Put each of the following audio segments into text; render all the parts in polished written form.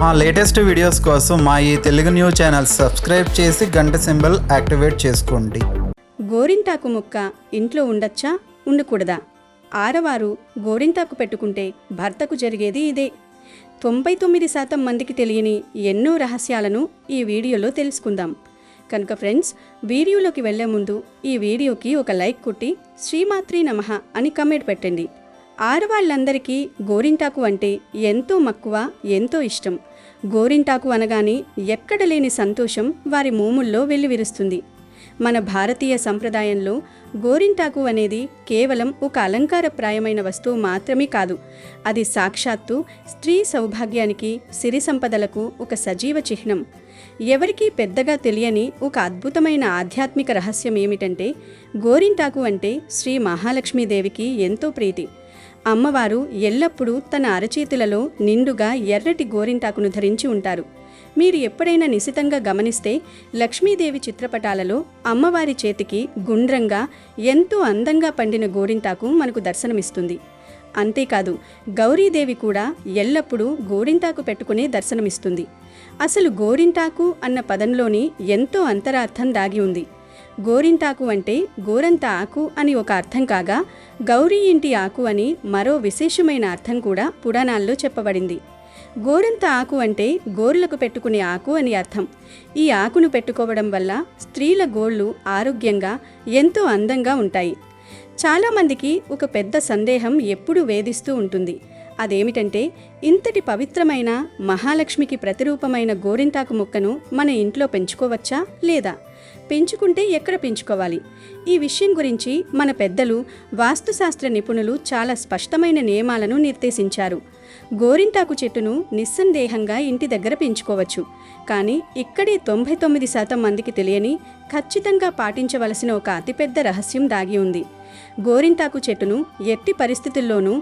మా latest videos కోసం మా ఈ తెలుగు న్యూస్ ఛానల్ సబ్స్క్రైబ్ చేసి గంట సింబల్ యాక్టివేట్ చేసుకోండి. గోరింటాకు మొక్క ఇంట్లో ఉండొచ్చా, ఉండకూడదా? ఆడవారు గోరింటాకు పెట్టుకుంటే భర్తకు జరిగేది ఇదే. 99% మందికి తెలియని ఎన్నో రహస్యాలను ఈ వీడియోలో తెలుసుకుందాం. కనుక ఫ్రెండ్స్, వీడియోలోకి వెళ్లే ముందు ఈ వీడియోకి ఒక లైక్ కొట్టి శ్రీమాత్రి నమః అని కమెంట్ పెట్టండి. ఆడవాళ్ళందరికీ గోరింటాకు అంటే ఎంతో మక్కువ, ఎంతో ఇష్టం. గోరింటాకు అనగానే ఎక్కడ లేని సంతోషం వారి మోముల్లో వెల్లివిరుస్తుంది. మన భారతీయ సంప్రదాయంలో గోరింటాకు అనేది కేవలం ఒక అలంకారప్రాయమైన వస్తువు మాత్రమే కాదు. అది సాక్షాత్తు స్త్రీ సౌభాగ్యానికి, సిరి సంపదలకు ఒక సజీవ చిహ్నం. ఎవరికీ పెద్దగా తెలియని ఒక అద్భుతమైన ఆధ్యాత్మిక రహస్యం ఏమిటంటే, గోరింటాకు అంటే శ్రీ మహాలక్ష్మీదేవికి ఎంతో ప్రీతి. అమ్మవారు ఎల్లప్పుడూ తన అరచేతులలో నిండుగా ఎర్రటి గోరింటాకును ధరించి ఉంటారు. మీరు ఎప్పుడైనా నిశితంగా గమనిస్తే లక్ష్మీదేవి చిత్రపటాలలో అమ్మవారి చేతికి గుండ్రంగా ఎంతో అందంగా పండిన గోరింటాకు మనకు దర్శనమిస్తుంది. అంతేకాదు, గౌరీదేవి కూడా ఎల్లప్పుడూ గోరింటాకు పెట్టుకునే దర్శనమిస్తుంది. అసలు గోరింటాకు అన్న పదంలోని ఎంతో అంతరార్థం దాగి ఉంది. గోరింటాకు అంటే గోరంత ఆకు అని ఒక అర్థం కాగా, గౌరీ ఇంటి ఆకు అని మరో విశేషమైన అర్థం కూడా పురాణాల్లో చెప్పబడింది. గోరంత ఆకు అంటే గోర్లకు పెట్టుకునే ఆకు అని అర్థం. ఈ ఆకును పెట్టుకోవడం వల్ల స్త్రీల గోళ్ళు ఆరోగ్యంగా, ఎంతో అందంగా ఉంటాయి. చాలామందికి ఒక పెద్ద సందేహం ఎప్పుడూ వేధిస్తూ ఉంటుంది. అదేమిటంటే, ఇంతటి పవిత్రమైన మహాలక్ష్మికి ప్రతిరూపమైన గోరింటాకు మొక్కను మన ఇంట్లో పెంచుకోవచ్చా లేదా? పెంచుకుంటే ఎక్కడ పెంచుకోవాలి? ఈ విషయం గురించి మన పెద్దలు, వాస్తుశాస్త్ర నిపుణులు చాలా స్పష్టమైన నియమాలను నిర్దేశించారు. గోరింటాకు చెట్టును నిస్సందేహంగా ఇంటి దగ్గర పెంచుకోవచ్చు. కానీ ఇక్కడే 99% మందికి తెలియని, ఖచ్చితంగా పాటించవలసిన ఒక అతిపెద్ద రహస్యం దాగి ఉంది. గోరింటాకు చెట్టును ఎట్టి పరిస్థితుల్లోనూ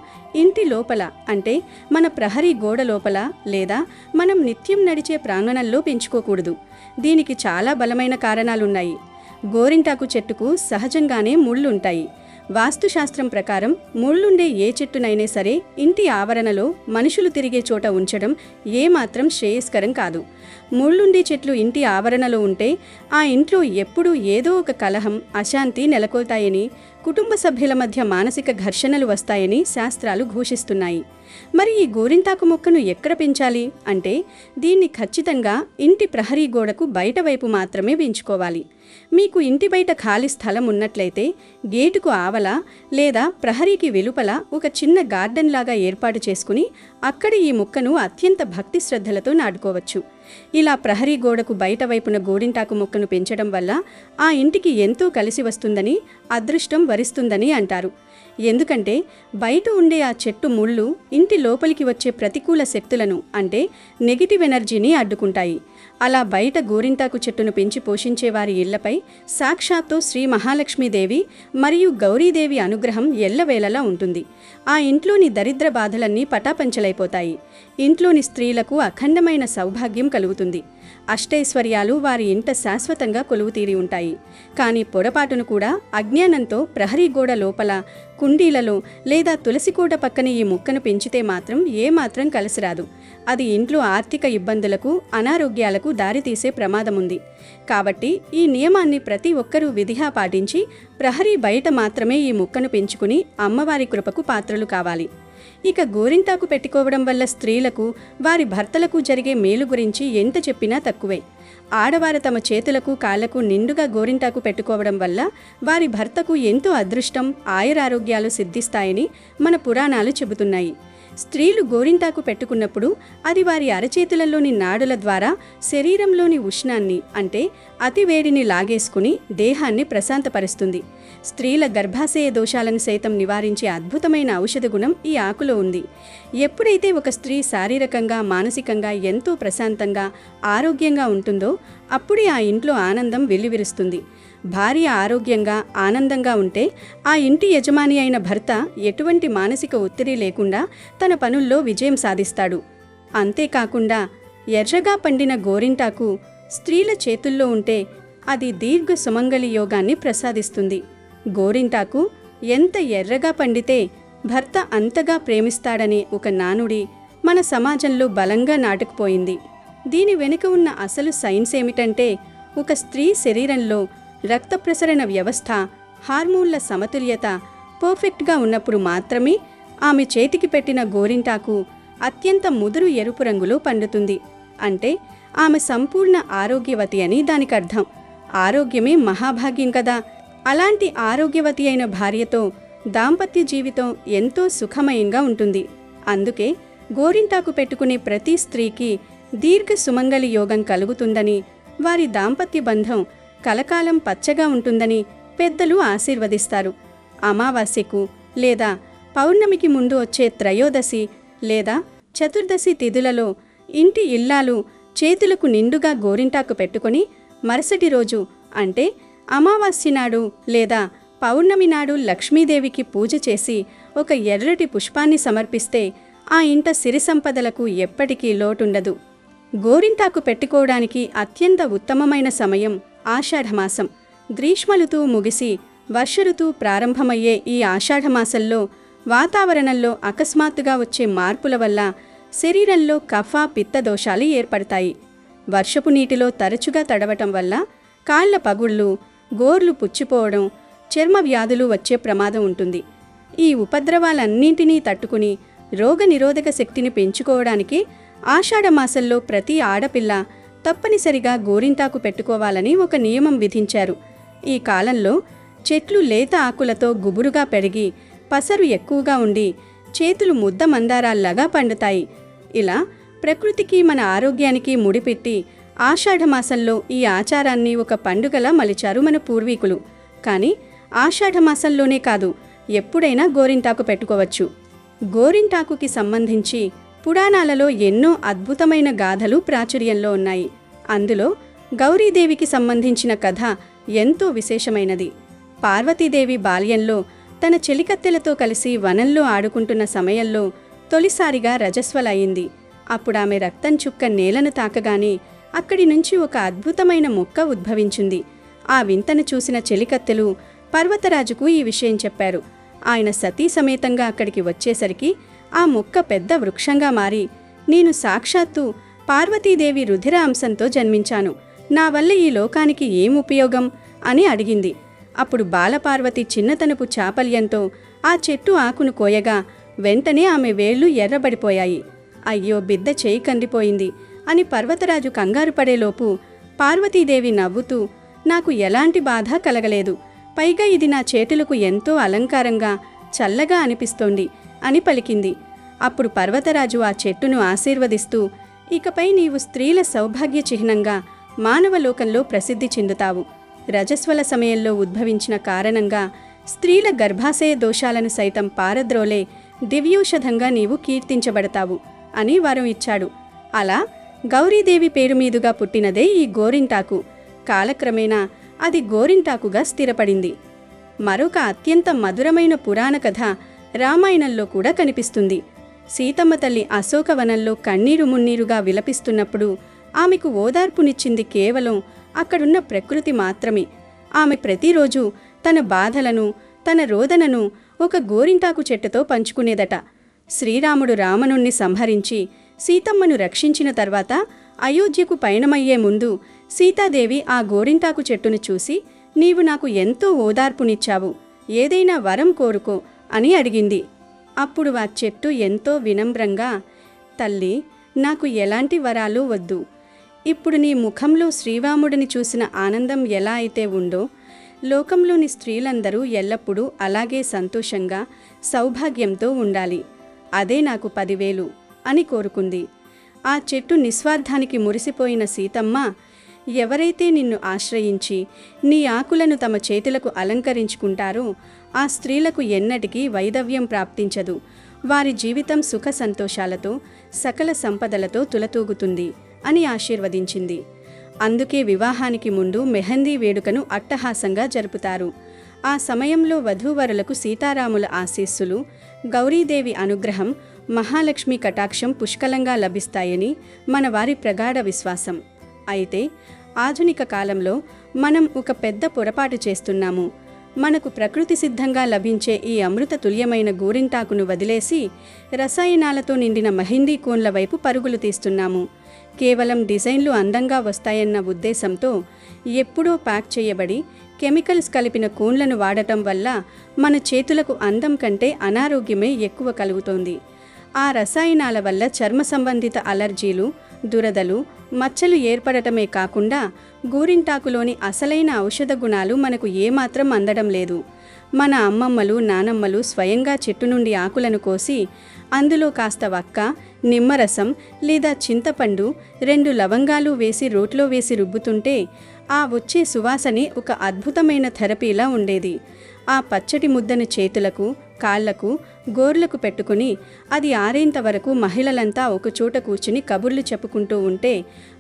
ఇంటి లోపల, అంటే మన ప్రహరీ గోడ లోపల లేదా మనం నిత్యం నడిచే ప్రాంగణంలో పెంచుకోకూడదు. దీనికి చాలా బలమైన కారణాలున్నాయి. గోరింటాకు చెట్టుకు సహజంగానే ముళ్ళుంటాయి. వాస్తుశాస్త్రం ప్రకారం ముళ్ళుండే ఏ చెట్టునైనా సరే ఇంటి ఆవరణలో మనుషులు తిరిగే చోట ఉంచడం ఏమాత్రం శ్రేయస్కరం కాదు. ముళ్ళుండే చెట్లు ఇంటి ఆవరణలో ఉంటే ఆ ఇంట్లో ఎప్పుడూ ఏదో ఒక కలహం, అశాంతి నెలకొల్తాయని, కుటుంబ సభ్యుల మధ్య మానసిక ఘర్షణలు వస్తాయని శాస్త్రాలు ఘోషిస్తున్నాయి. మరి ఈ గోరింటాకు మొక్కను ఎక్కడ పెంచాలి అంటే, దీన్ని ఖచ్చితంగా ఇంటి ప్రహరీ గోడకు బయట వైపు మాత్రమే పెంచుకోవాలి. మీకు ఇంటి బయట ఖాళీ స్థలం ఉన్నట్లయితే గేటుకు ఆవల లేదా ప్రహరీకి వెలుపల ఒక చిన్న గార్డెన్ లాగా ఏర్పాటు చేసుకుని అక్కడ ఈ మొక్కను అత్యంత భక్తి శ్రద్ధలతో నాటుకోవచ్చు. ఇలా ప్రహరీ గోడకు బయట వైపున గోరింటాకు మొక్కను పెంచడం వల్ల ఆ ఇంటికి ఎంతో కలిసి వస్తుందని, అదృష్టం వరిస్తుందని అంటారు. ఎందుకంటే బయట ఉండే ఆ చెట్టు ముళ్ళు ఇంటి లోపలికి వచ్చే ప్రతికూల శక్తులను, అంటే నెగిటివ్ ఎనర్జీని అడ్డుకుంటాయి. అలా బయట గోరింటాకు చెట్టును పెంచి పోషించే వారి ఇళ్లపై సాక్షాత్తు శ్రీ మహాలక్ష్మీదేవి మరియు గౌరీదేవి అనుగ్రహం ఎల్లవేళలా ఉంటుంది. ఆ ఇంట్లోని దరిద్ర బాధలన్నీ పటాపంచలైపోతాయి. ఇంట్లోని స్త్రీలకు అఖండమైన సౌభాగ్యం కలుగుతుంది. అష్టైశ్వర్యాలు వారి ఇంట శాశ్వతంగా కొలువుతీరి ఉంటాయి. కానీ పొరపాటును కూడా అజ్ఞానంతో ప్రహరీ గోడ లోపల, కుండీలలో లేదా తులసి కోట పక్కన ఈ మొక్కను పెంచితే మాత్రం ఏమాత్రం కలిసిరాదు. అది ఇంట్లో ఆర్థిక ఇబ్బందులకు, అనారోగ్యాలకు దారితీసే ప్రమాదముంది. కాబట్టి ఈ నియమాన్ని ప్రతి ఒక్కరూ విధిగా పాటించి ప్రహరీ బయట మాత్రమే ఈ మొక్కను పెంచుకుని అమ్మవారి కృపకు పాత్రలు కావాలి. ఇక గోరింటాకు పెట్టుకోవడం వల్ల స్త్రీలకు, వారి భర్తలకు జరిగే మేలు గురించి ఎంత చెప్పినా తక్కువే. ఆడవారు తమ చేతులకు, కాళ్లకు నిండుగా గోరింటాకు పెట్టుకోవడం వల్ల వారి భర్తకు ఎంతో అదృష్టం, ఆయురారోగ్యాలు సిద్ధిస్తాయని మన పురాణాలు చెబుతున్నాయి. స్త్రీలు గోరింటాకు పెట్టుకున్నప్పుడు అది వారి అరచేతులలోని నాడుల ద్వారా శరీరంలోని ఉష్ణాన్ని, అంటే అతివేడిని లాగేసుకుని దేహాన్ని ప్రశాంతపరుస్తుంది. స్త్రీల గర్భాశయ దోషాలను సైతం నివారించే అద్భుతమైన ఔషధ గుణం ఈ ఆకులో ఉంది. ఎప్పుడైతే ఒక స్త్రీ శారీరకంగా, మానసికంగా ఎంతో ప్రశాంతంగా, ఆరోగ్యంగా ఉంటుందో అప్పుడే ఆ ఇంట్లో ఆనందం వెల్లివిరుస్తుంది. భార్య ఆరోగ్యంగా, ఆనందంగా ఉంటే ఆ ఇంటి యజమాని అయిన భర్త ఎటువంటి మానసిక ఒత్తిడి లేకుండా తన పనుల్లో విజయం సాధిస్తాడు. అంతేకాకుండా ఎర్రగా పండిన గోరింటాకు స్త్రీల చేతుల్లో ఉంటే అది దీర్ఘ సుమంగళి యోగాన్ని ప్రసాదిస్తుంది. గోరింటాకు ఎంత ఎర్రగా పండితే భర్త అంతగా ప్రేమిస్తాడనే ఒక నానుడి మన సమాజంలో బలంగా నాటుకుపోయింది. దీని వెనుక ఉన్న అసలు సైన్స్ ఏమిటంటే, ఒక స్త్రీ శరీరంలో రక్త ప్రసరణ వ్యవస్థ, హార్మోన్ల సమతుల్యత పర్ఫెక్ట్గా ఉన్నప్పుడు మాత్రమే ఆమె చేతికి పెట్టిన గోరింటాకు అత్యంత ముదురు ఎరుపు రంగులో పండుతుంది. అంటే ఆమె సంపూర్ణ ఆరోగ్యవతి అని దానికర్థం. ఆరోగ్యమే మహాభాగ్యం కదా. అలాంటి ఆరోగ్యవతి అయిన భార్యతో దాంపత్య జీవితం ఎంతో సుఖమయంగా ఉంటుంది. అందుకే గోరింటాకు పెట్టుకునే ప్రతి స్త్రీకి దీర్ఘ సుమంగళి యోగం కలుగుతుందని, వారి దాంపత్య బంధం కలకాలం పచ్చగా ఉంటుందని పెద్దలు ఆశీర్వదిస్తారు. అమావాస్యకు లేదా పౌర్ణమికి ముందు వచ్చే త్రయోదశి లేదా చతుర్దశి తిథులలో ఇంటి ఇల్లాలు చేతులకు నిండుగా గోరింటాకు పెట్టుకొని మరుసటి రోజు అంటే అమావాస్య నాడు లేదా పౌర్ణమి నాడు లక్ష్మీదేవికి పూజ చేసి ఒక ఎర్రటి పుష్పాన్ని సమర్పిస్తే ఆ ఇంట సిరి సంపదలకు ఎప్పటికీ లోటుండదు. గోరింటాకు పెట్టుకోవడానికి అత్యంత ఉత్తమమైన సమయం ఆషాఢమాసం. గ్రీష్మ ఋతువు ముగిసి వర్ష ఋతువు ప్రారంభమయ్యే ఈ ఆషాఢమాసంలో వాతావరణంలో అకస్మాత్తుగా వచ్చే మార్పుల వల్ల శరీరంలో కఫ పిత్త దోషాలు ఏర్పడతాయి. వర్షపు నీటిలో తరచుగా తడవటం వల్ల కాళ్ల పగుళ్ళు, గోర్లు పుచ్చిపోవడం, చర్మ వ్యాధులు వచ్చే ప్రమాదం ఉంటుంది. ఈ ఉపద్రవాలన్నింటినీ తట్టుకుని రోగనిరోధక శక్తిని పెంచుకోవడానికి ఆషాఢమాసంలో ప్రతి ఆడపిల్ల తప్పనిసరిగా గోరింటాకు పెట్టుకోవాలని ఒక నియమం విధించారు. ఈ కాలంలో చెట్లు లేత ఆకులతో గుబురుగా పెరిగి పసరు ఎక్కువగా ఉండి చేతులు ముద్ద మందారాల్లాగా పండుతాయి. ఇలా ప్రకృతికి మన ఆరోగ్యానికి ముడిపెట్టి ఆషాఢమాసంలో ఈ ఆచారాన్ని ఒక పండుగలా మలిచారు మన పూర్వీకులు. కానీ ఆషాఢమాసంలోనే కాదు, ఎప్పుడైనా గోరింటాకు పెట్టుకోవచ్చు. గోరింటాకుకి సంబంధించి పురాణాలలో ఎన్నో అద్భుతమైన గాథలు ప్రాచుర్యంలో ఉన్నాయి. అందులో గౌరీదేవికి సంబంధించిన కథ ఎంతో విశేషమైనది. పార్వతీదేవి బాల్యంలో తన చెలికత్తెలతో కలిసి వనంలో ఆడుకుంటున్న సమయంలో తొలిసారిగా రజస్వలయింది. అప్పుడామె రక్తం చుక్క నేలను తాకగానే అక్కడి నుంచి ఒక అద్భుతమైన మొక్క ఉద్భవించింది. ఆ వింతను చూసిన చెలికత్తెలు పర్వతరాజుకు ఈ విషయం చెప్పారు. ఆయన సతీ సమేతంగా అక్కడికి వచ్చేసరికి ఆ మొక్క పెద్ద వృక్షంగా మారి, నేను సాక్షాత్తు పార్వతీదేవి రుధిర అంశంతో జన్మించాను, నా వల్ల ఈ లోకానికి ఏం ఉపయోగం అని అడిగింది. అప్పుడు బాలపార్వతి చిన్నతనపు చాపల్యంతో ఆ చెట్టు ఆకును కోయగా వెంటనే ఆమె వేళ్లు ఎర్రబడిపోయాయి. అయ్యో, బిడ్డ చేయి కందిపోయింది అని పర్వతరాజు కంగారు పడేలోపు పార్వతీదేవి నవ్వుతూ, నాకు ఎలాంటి బాధ కలగలేదు, పైగా ఇది నా చేతులకు ఎంతో అలంకారంగా చల్లగా అనిపిస్తోంది అని పలికింది. అప్పుడు పర్వతరాజు ఆ చెట్టును ఆశీర్వదిస్తూ, ఇకపై నీవు స్త్రీల సౌభాగ్య చిహ్నంగా మానవలోకంలో ప్రసిద్ధి చెందుతావు. రజస్వల సమయంలో ఉద్భవించిన కారణంగా స్త్రీల గర్భాశయ దోషాలను సైతం పారద్రోలే దివ్యోషధంగా నీవు కీర్తించబడతావు అని వరం ఇచ్చాడు. అలా గౌరీదేవి పేరు మీదుగా పుట్టినదే ఈ గోరింటాకు. కాలక్రమేణా అది గోరింటాకుగా స్థిరపడింది. మరొక అత్యంత మధురమైన పురాణ కథ రామాయణంలో కూడా కనిపిస్తుంది. సీతమ్మ తల్లి అశోకవనంలో కన్నీరు మున్నీరుగా విలపిస్తున్నప్పుడు ఆమెకు ఓదార్పునిచ్చింది కేవలం అక్కడున్న ప్రకృతి మాత్రమే. ఆమె ప్రతిరోజు తన బాధలను, తన రోదనను ఒక గోరింటాకు చెట్టుతో పంచుకునేదట. శ్రీరాముడు రావణుణ్ణి సంహరించి సీతమ్మను రక్షించిన తర్వాత అయోధ్యకు పయనమయ్యే ముందు సీతాదేవి ఆ గోరింటాకు చెట్టును చూసి, నీవు నాకు ఎంతో ఓదార్పునిచ్చావు, ఏదైనా వరం కోరుకో అని అడిగింది. అప్పుడు ఆ చెట్టు ఎంతో వినమ్రంగా, తల్లి, నాకు ఎలాంటి వరాలు వద్దు. ఇప్పుడు నీ ముఖంలో శ్రీరాముడిని చూసిన ఆనందం ఎలా అయితే ఉందో, లోకంలోని స్త్రీలందరూ ఎల్లప్పుడూ అలాగే సంతోషంగా సౌభాగ్యంతో ఉండాలి. అదే నాకు 10,000 అని కోరుకుంది. ఆ చెట్టు నిస్వార్థానికి మురిసిపోయిన సీతమ్మ, ఎవరైతే నిన్ను ఆశ్రయించి నీ ఆకులను తమ చేతులకు అలంకరించుకుంటారో ఆ స్త్రీలకు ఎన్నటికీ వైధవ్యం ప్రాప్తించదు. వారి జీవితం సుఖ సంతోషాలతో, సకల సంపదలతో తులతూగుతుంది అని ఆశీర్వదించింది. అందుకే వివాహానికి ముందు మెహందీ వేడుకను అట్టహాసంగా జరుపుతారు. ఆ సమయంలో వధూవరులకు సీతారాముల ఆశీస్సులు, గౌరీదేవి అనుగ్రహం, మహాలక్ష్మి కటాక్షం పుష్కలంగా లభిస్తాయని మన వారి ప్రగాఢ విశ్వాసం. అయితే ఆధునిక కాలంలో మనం ఒక పెద్ద పొరపాటు చేస్తున్నాము. మనకు ప్రకృతి సిద్ధంగా లభించే ఈ అమృత తుల్యమైన గోరింటాకును వదిలేసి రసాయనాలతో నిండిన మెహందీ కోన్ల వైపు పరుగులు తీస్తున్నాము. కేవలం డిజైన్లు అందంగా వస్తాయన్న ఉద్దేశంతో ఎప్పుడో ప్యాక్ చేయబడి కెమికల్స్ కలిపిన కోన్లను వాడటం వల్ల మన చేతులకు అందం కంటే అనారోగ్యమే ఎక్కువ కలుగుతోంది. ఆ రసాయనాల వల్ల చర్మ సంబంధిత అలర్జీలు, దురదలు, మచ్చలు ఏర్పడటమే కాకుండా గోరింటాకులోని అసలైన ఔషధ గుణాలు మనకు ఏమాత్రం అందడం లేదు. మన అమ్మమ్మలు, నానమ్మలు స్వయంగా చెట్టు నుండి ఆకులను కోసి అందులో కాస్త వక్క, నిమ్మరసం లేదా చింతపండు, 2 లవంగాలు వేసి రోట్లో వేసి రుబ్బుతుంటే ఆ వచ్చే సువాసనే ఒక అద్భుతమైన థెరపీలా ఉండేది. ఆ పచ్చటి ముద్దను చేతులకు, కాళ్లకు, గోర్లకు పెట్టుకుని అది ఆరేంత వరకు మహిళలంతా ఒకచోట కూర్చుని కబుర్లు చెప్పుకుంటూ ఉంటే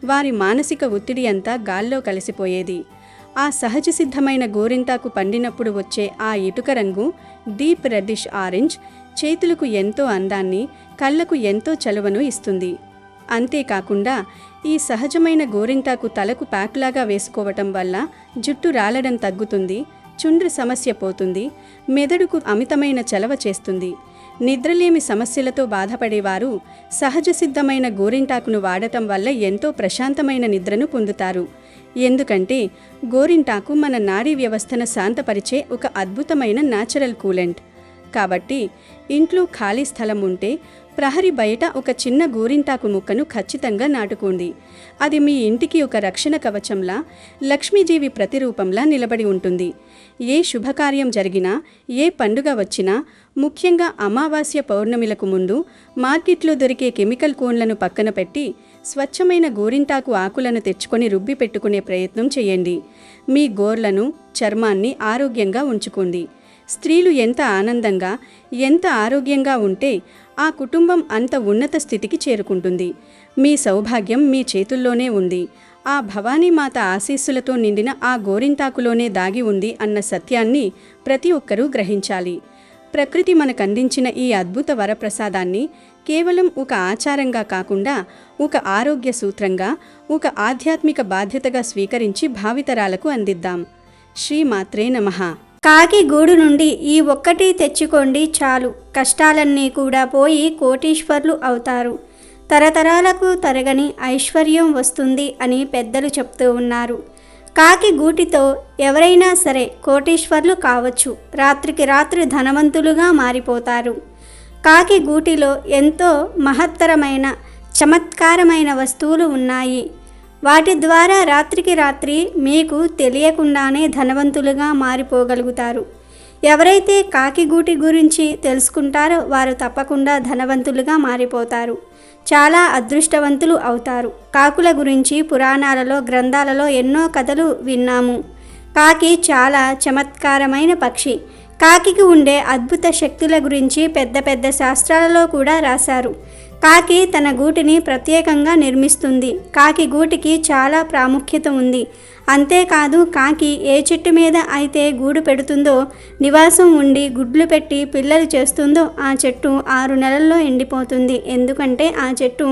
వారి మానసిక ఒత్తిడి అంతా గాల్లో కలిసిపోయేది. ఆ సహజ సిద్ధమైన గోరింటాకు పండినప్పుడు వచ్చే ఆ ఇటుక రంగు, డీప్ రెడ్డిష్ ఆరెంజ్ చేతులకు ఎంతో అందాన్ని, కళ్ళకు ఎంతో చలువను ఇస్తుంది. అంతేకాకుండా ఈ సహజమైన గోరింటాకు తలకు ప్యాక్లాగా వేసుకోవటం వల్ల జుట్టు రాలడం తగ్గుతుంది, చుండ్రు సమస్య పోతుంది, మెదడుకు అమితమైన చలవ చేస్తుంది. నిద్రలేమి సమస్యలతో బాధపడేవారు సహజ సిద్ధమైన గోరింటాకును వాడటం వల్ల ఎంతో ప్రశాంతమైన నిద్రను పొందుతారు. ఎందుకంటే గోరింటాకు మన నాడీ వ్యవస్థను శాంతపరిచే ఒక అద్భుతమైన న్యాచురల్ కూలెంట్. కాబట్టి ఇంట్లో ఖాళీ స్థలం ఉంటే ప్రహరీ బయట ఒక చిన్న గోరింటాకు ముక్కను ఖచ్చితంగా నాటుకోండి. అది మీ ఇంటికి ఒక రక్షణ కవచంలా, లక్ష్మీదేవి ప్రతిరూపంలా నిలబడి ఉంటుంది. ఏ శుభకార్యం జరిగినా, ఏ పండుగ వచ్చినా, ముఖ్యంగా అమావాస్య, పౌర్ణమిలకు ముందు మార్కెట్లో దొరికే కెమికల్ కోన్లను పక్కన పెట్టి స్వచ్ఛమైన గోరింటాకు ఆకులను తెచ్చుకొని రుబ్బి పెట్టుకునే ప్రయత్నం చేయండి. మీ గోర్లను, చర్మాన్ని ఆరోగ్యంగా ఉంచుకోండి. స్త్రీలు ఎంత ఆనందంగా, ఎంత ఆరోగ్యంగా ఉంటే ఆ కుటుంబం అంత ఉన్నత స్థితికి చేరుకుంటుంది. మీ సౌభాగ్యం మీ చేతుల్లోనే ఉంది. ఆ భవానీమాత ఆశీస్సులతో నిండిన ఆ గోరింటాకులోనే దాగి ఉంది అన్న సత్యాన్ని ప్రతి ఒక్కరూ గ్రహించాలి. ప్రకృతి మనకందించిన ఈ అద్భుత వరప్రసాదాన్ని కేవలం ఒక ఆచారంగా కాకుండా ఒక ఆరోగ్య సూత్రంగా, ఒక ఆధ్యాత్మిక బాధ్యతగా స్వీకరించి భావితరాలకు అందిద్దాం. శ్రీమాత్రే నమః. కాకి గూడు నుండి ఈ ఒక్కటి తెచ్చుకోండి చాలు, కష్టాలన్నీ కూడా పోయి కోటీశ్వర్లు అవుతారు, తరతరాలకు తరగని ఐశ్వర్యం వస్తుంది అని పెద్దలు చెప్తూ ఉన్నారు. కాకి గూటితో ఎవరైనా సరే కోటీశ్వర్లు కావచ్చు, రాత్రికి రాత్రి ధనవంతులుగా మారిపోతారు. కాకి గూటిలో ఎంతో మహత్తరమైన, చమత్కారమైన వస్తువులు ఉన్నాయి. వాటి ద్వారా రాత్రికి రాత్రి మీకు తెలియకుండానే ధనవంతులుగా మారిపోగలుగుతారు. ఎవరైతే కాకిగూటి గురించి తెలుసుకుంటారో వారు తప్పకుండా ధనవంతులుగా మారిపోతారు, చాలా అదృష్టవంతులు అవుతారు. కాకుల గురించి పురాణాలలో, గ్రంథాలలో ఎన్నో కథలు విన్నాము. కాకి చాలా చమత్కారమైన పక్షి. కాకికి ఉండే అద్భుత శక్తుల గురించి పెద్ద పెద్ద శాస్త్రాలలో కూడా రాశారు. కాకి తన గూటిని ప్రత్యేకంగా నిర్మిస్తుంది. కాకి గూటికి చాలా ప్రాముఖ్యత ఉంది. అంతేకాదు, కాకి ఏ చెట్టు మీద అయితే గూడు పెడుతుందో, నివాసం ఉండి గుడ్లు పెట్టి పిల్లలు చేస్తుందో ఆ చెట్టు 6 నెలల్లో ఎండిపోతుంది. ఎందుకంటే ఆ చెట్టు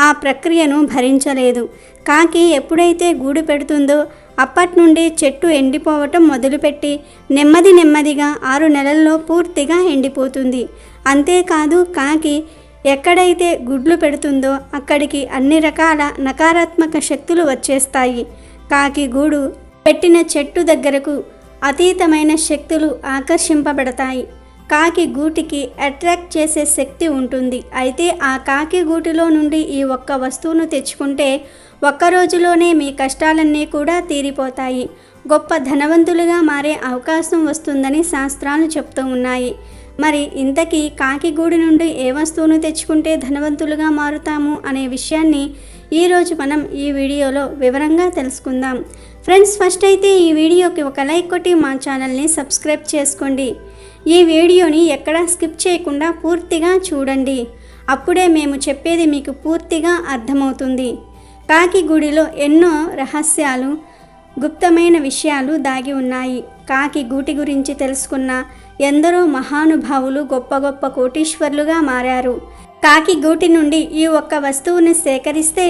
ఆ ప్రక్రియను భరించలేదు. కాకి ఎప్పుడైతే గూడు పెడుతుందో అప్పటి నుండి చెట్టు ఎండిపోవటం మొదలుపెట్టి నెమ్మదిగా 6 నెలల్లో పూర్తిగా ఎండిపోతుంది. అంతేకాదు, కాకి ఎక్కడైతే గుడ్లు పెడుతుందో అక్కడికి అన్ని రకాల నకారాత్మక శక్తులు వచ్చేస్తాయి. కాకి గూడు పెట్టిన చెట్టు దగ్గరకు అతీతమైన శక్తులు ఆకర్షింపబడతాయి. కాకి గూటికి అట్రాక్ట్ చేసే శక్తి ఉంటుంది. అయితే ఆ కాకి గూటిలో నుండి ఈ ఒక్క వస్తువును తెచ్చుకుంటే ఒక్క రోజులోనే మీ కష్టాలన్నీ కూడా తీరిపోతాయి. గొప్ప ధనవంతులుగా మారే అవకాశం వస్తుందని శాస్త్రాలు చెప్తూ ఉన్నాయి. మరి ఇంతకీ కాకి గూడు నుండి ఏ వస్తువును తెచ్చుకుంటే ధనవంతులుగా మారుతాము అనే విషయాన్ని ఈరోజు మనం ఈ వీడియోలో వివరంగా తెలుసుకుందాం. ఫ్రెండ్స్, ఫస్ట్ అయితే ఈ వీడియోకి ఒక లైక్ కొట్టి మా ఛానల్ని సబ్స్క్రైబ్ చేసుకోండి. ఈ వీడియోని ఎక్కడా స్కిప్ చేయకుండా పూర్తిగా చూడండి. అప్పుడే మేము చెప్పేది మీకు పూర్తిగా అర్థమవుతుంది. కాకి గూడిలో ఎన్నో రహస్యాలు, గుప్తమైన విషయాలు దాగి ఉన్నాయి. కాకి గూటి గురించి తెలుసుకున్న ఎందరో మహానుభావులు గొప్ప గొప్ప కోటీశ్వర్లుగా మారారు. కాకి గూటి నుండి ఈ ఒక్క వస్తువుని సేకరిస్తే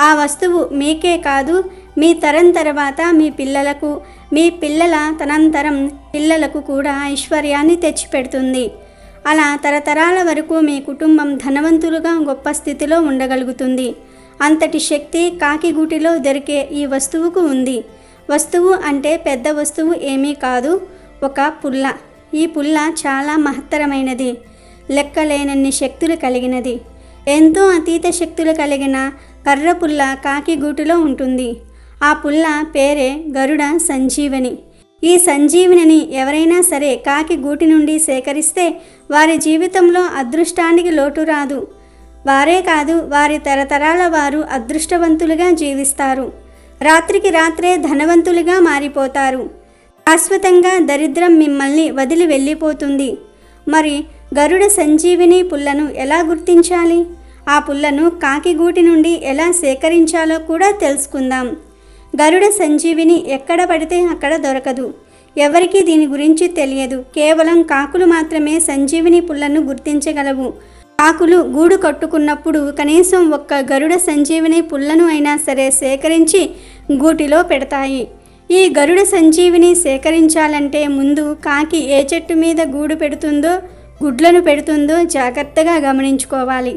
ఆ వస్తువు మీకే కాదు, మీ తరం తర్వాత మీ పిల్లలకు, మీ పిల్లల తనంతరం పిల్లలకు కూడా ఐశ్వర్యాన్ని తెచ్చిపెడుతుంది. అలా తరతరాల వరకు మీ కుటుంబం ధనవంతులుగా గొప్ప స్థితిలో ఉండగలుగుతుంది. అంతటి శక్తి కాకిగూటిలో దొరికే ఈ వస్తువుకు ఉంది. వస్తువు అంటే పెద్ద వస్తువు ఏమీ కాదు, ఒక పుల్ల. ఈ పుల్ల చాలా మహత్తరమైనది, లెక్కలేనన్ని శక్తులు కలిగినది. ఎంతో అతీత శక్తులు కలిగిన కర్ర పుల్ల కాకిగూటిలో ఉంటుంది. ఆ పుల్ల పేరే గరుడ సంజీవని. ఈ సంజీవనిని ఎవరైనా సరే కాకిగూటి నుండి సేకరిస్తే వారి జీవితంలో అదృష్టానికి లోటు రాదు. వారే కాదు, వారి తరతరాల వారు అదృష్టవంతులుగా జీవిస్తారు. రాత్రికి రాత్రే ధనవంతులుగా మారిపోతారు. శాశ్వతంగా దరిద్రం మిమ్మల్ని వదిలి వెళ్ళిపోతుంది. మరి గరుడ సంజీవిని పుల్లను ఎలా గుర్తించాలి? ఆ పుల్లను కాకిగూటి నుండి ఎలా సేకరించాలో కూడా తెలుసుకుందాం. గరుడ సంజీవిని ఎక్కడ పడితే అక్కడ దొరకదు. ఎవరికీ దీని గురించి తెలియదు. కేవలం కాకులు మాత్రమే సంజీవిని పుల్లను గుర్తించగలవు. కాకులు గూడు కట్టుకున్నప్పుడు కనీసం ఒక్క గరుడ సంజీవిని పుల్లను అయినా సరే సేకరించి గూటిలో పెడతాయి. ఈ గరుడ సంజీవిని సేకరించాలంటే ముందు కాకి ఏ చెట్టు మీద గూడు పెడుతుందో, గుడ్లను పెడుతుందో జాగ్రత్తగా గమనించుకోవాలి.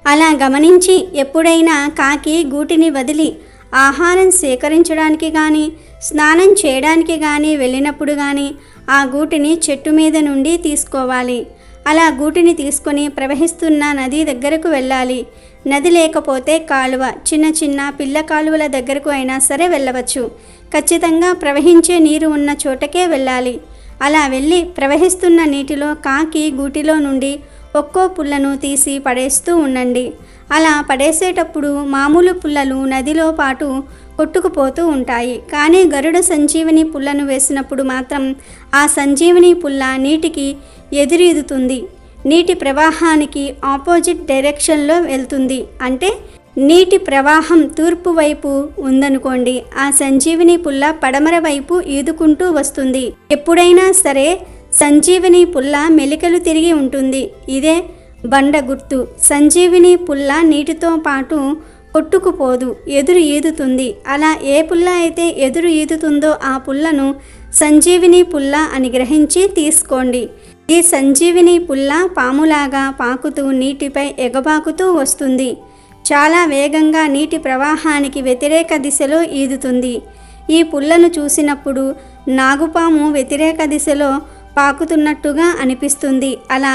అలా గమనించి ఎప్పుడైనా కాకి గూటిని వదిలి ఆహారం సేకరించడానికి కానీ, స్నానం చేయడానికి కానీ వెళ్ళినప్పుడు కానీ ఆ గూటిని చెట్టు మీద నుండి తీసుకోవాలి. అలా గూటిని తీసుకొని ప్రవహిస్తున్న నది దగ్గరకు వెళ్ళాలి. నది లేకపోతే కాలువ, చిన్న చిన్న పిల్ల కాలువల దగ్గరకు అయినా సరే వెళ్ళవచ్చు. ఖచ్చితంగా ప్రవహించే నీరు ఉన్న చోటకే వెళ్ళాలి. అలా వెళ్ళి ప్రవహిస్తున్న నీటిలో కాకి గూటిలో నుండి ఒక్కో పుల్లను తీసి పడేస్తూ ఉండండి. అలా పడేసేటప్పుడు మామూలు పుల్లలు నదిలో పాటు కొట్టుకుపోతూ ఉంటాయి. కానీ గరుడ సంజీవని పుల్లను వేసినప్పుడు మాత్రం ఆ సంజీవని పుల్ల నీటికి ఎదురీదుతుంది. నీటి ప్రవాహానికి ఆపోజిట్ డైరెక్షన్లో వెళ్తుంది. అంటే నీటి ప్రవాహం తూర్పు వైపు ఉందనుకోండి, ఆ సంజీవని పుల్ల పడమర వైపు ఈదుకుంటూ వస్తుంది. ఎప్పుడైనా సరే సంజీవని పుల్ల మెలికలు తిరిగి ఉంటుంది. ఇదే బండ గుర్తు. సంజీవిని పుల్ల నీటితో పాటు కొట్టుకుపోదు, ఎదురు ఈదుతుంది. అలా ఏ పుల్ల అయితే ఎదురు ఈదుతుందో ఆ పుల్లను సంజీవిని పుల్ల అని గ్రహించి తీసుకోండి. ఈ సంజీవిని పుల్ల పాములాగా పాకుతూ నీటిపై ఎగబాకుతూ వస్తుంది. చాలా వేగంగా నీటి ప్రవాహానికి వ్యతిరేక దిశలో ఈదుతుంది. ఈ పుల్లను చూసినప్పుడు నాగుపాము వ్యతిరేక దిశలో పాకుతున్నట్టుగా అనిపిస్తుంది. అలా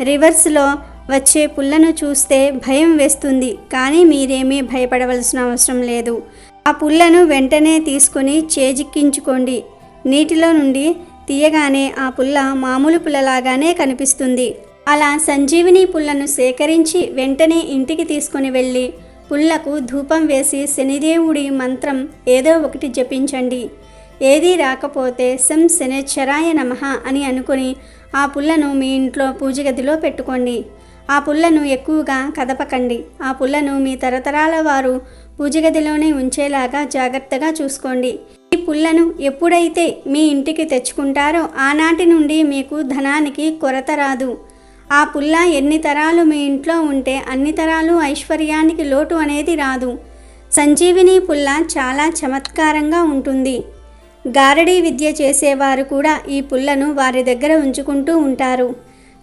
రివర్స్లో వచ్చే పుల్లను చూస్తే భయం వేస్తుంది. కానీ మీరేమీ భయపడవలసిన అవసరం లేదు. ఆ పుల్లను వెంటనే తీసుకొని చేజిక్కించుకోండి. నీటిలో నుండి తీయగానే ఆ పుల్ల మామూలు పుల్లలాగానే కనిపిస్తుంది. అలా సంజీవిని పుల్లను సేకరించి వెంటనే ఇంటికి తీసుకొని వెళ్ళి పుల్లకు ధూపం వేసి శనిదేవుడి మంత్రం ఏదో ఒకటి జపించండి. ఏదీ రాకపోతే సం శనేశ్వరాయ నమః అని అనుకుని ఆ పుల్లను మీ ఇంట్లో పూజ గదిలో పెట్టుకోండి. ఆ పుల్లను ఎక్కువగా కదపకండి. ఆ పుల్లను మీ తరతరాల వారు పూజ గదిలోనే ఉంచేలాగా జాగ్రత్తగా చూసుకోండి. ఈ పుల్లను ఎప్పుడైతే మీ ఇంటికి తెచ్చుకుంటారో ఆనాటి నుండి మీకు ధనానికి కొరత రాదు. ఆ పుల్ల ఎన్ని తరాలు మీ ఇంట్లో ఉంటే అన్ని తరాలు ఐశ్వర్యానికి లోటు అనేది రాదు. సంజీవిని పుల్ల చాలా చమత్కారంగా ఉంటుంది. గారడీ విద్య చేసేవారు కూడా ఈ పుల్లను వారి దగ్గర ఉంచుకుంటూ ఉంటారు.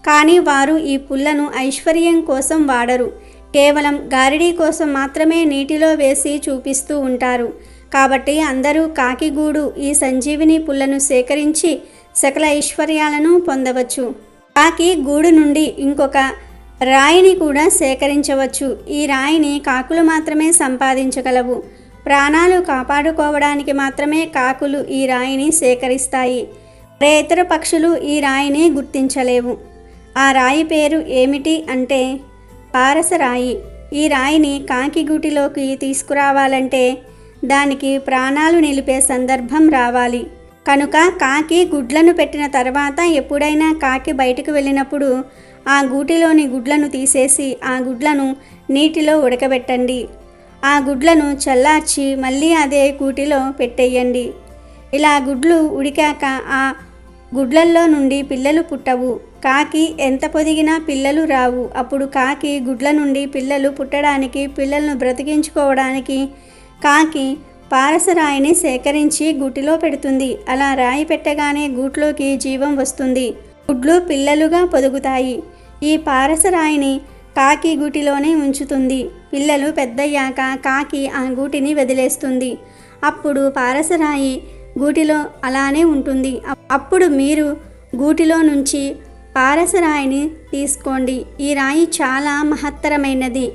కానీ వారు ఈ పుల్లను ఐశ్వర్యం కోసం వాడరు. కేవలం గారడీ కోసం మాత్రమే నీటిలో వేసి చూపిస్తూ ఉంటారు. కాబట్టి అందరూ కాకిగూడు ఈ సంజీవిని పుల్లను సేకరించి సకల ఐశ్వర్యాలను పొందవచ్చు. కాకి గూడు నుండి ఇంకొక రాయిని కూడా సేకరించవచ్చు. ఈ రాయిని కాకులు మాత్రమే సంపాదించగలవు. ప్రాణాలు కాపాడుకోవడానికి మాత్రమే కాకులు ఈ రాయిని సేకరిస్తాయి. మరే ఇతర పక్షులు ఈ రాయిని గుర్తించలేవు. ఆ రాయి పేరు ఏమిటి అంటే పారసరాయి. ఈ రాయిని కాకి గూటిలోకి తీసుకురావాలంటే దానికి ప్రాణాలు నిలిపే సందర్భం రావాలి. కనుక కాకి గుడ్లను పెట్టిన తర్వాత ఎప్పుడైనా కాకి బయటకు వెళ్ళినప్పుడు ఆ గూటిలోని గుడ్లను తీసేసి ఆ గుడ్లను నీటిలో ఉడకబెట్టండి. ఆ గుడ్లను చల్లార్చి మళ్ళీ అదే గూటిలో పెట్టేయండి. ఇలా గుడ్లు ఉడికాక ఆ గుడ్లల్లో నుండి పిల్లలు పుట్టవు. కాకి ఎంత పొదిగినా పిల్లలు రావు. అప్పుడు కాకి గుడ్ల నుండి పిల్లలు పుట్టడానికి, పిల్లలను బ్రతికించుకోవడానికి కాకి పారసరాయిని సేకరించి గూటిలో పెడుతుంది. అలా రాయి పెట్టగానే గూట్లోకి జీవం వస్తుంది. గుడ్లు పిల్లలుగా పొదుగుతాయి. ఈ పారసరాయిని కాకి గూటిలోనే ఉంచుతుంది. పిల్లలు పెద్దయ్యాక కాకి ఆ గూటిని వదిలేస్తుంది. అప్పుడు పారసరాయి గూటిలో అలానే ఉంటుంది. అప్పుడు మీరు గూటిలో నుంచి పారసరాయిని తీసుకోండి. ఈ రాయి చాలా మహత్తరమైనది,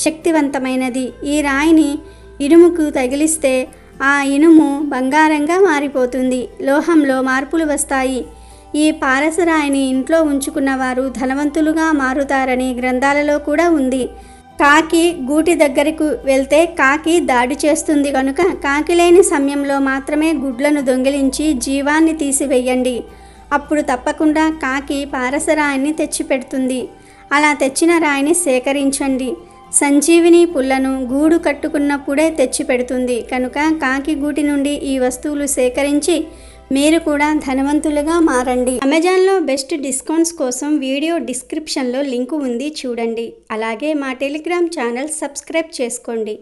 శక్తివంతమైనది. ఈ రాయిని ఇనుముకు తగిలిస్తే ఆ ఇనుము బంగారంగా మారిపోతుంది. లోహంలో మార్పులు వస్తాయి. ఈ పారసరాయిని ఇంట్లో ఉంచుకున్న వారు ధనవంతులుగా మారుతారని గ్రంథాలలో కూడా ఉంది. కాకి గూటి దగ్గరకు వెళ్తే కాకి దాడి చేస్తుంది కనుక కాకి లేని సమయంలో మాత్రమే గుడ్లను దొంగిలించి జీవాన్ని తీసివేయండి. అప్పుడు తప్పకుండా కాకి పారసరాయిని తెచ్చిపెడుతుంది. అలా తెచ్చిన రాయిని సేకరించండి. సంజీవిని పుల్లను గూడు కట్టుకున్నప్పుడే తెచ్చిపెడుతుంది కనుక కాకి గూటి నుండి ఈ వస్తువులు సేకరించి మీరు కూడా ధనవంతులుగా మారండి. అమెజాన్లో బెస్ట్ డిస్కౌంట్స్ కోసం వీడియో డిస్క్రిప్షన్లో లింకు ఉంది, చూడండి. అలాగే మా టెలిగ్రామ్ ఛానల్ సబ్స్క్రైబ్ చేసుకోండి.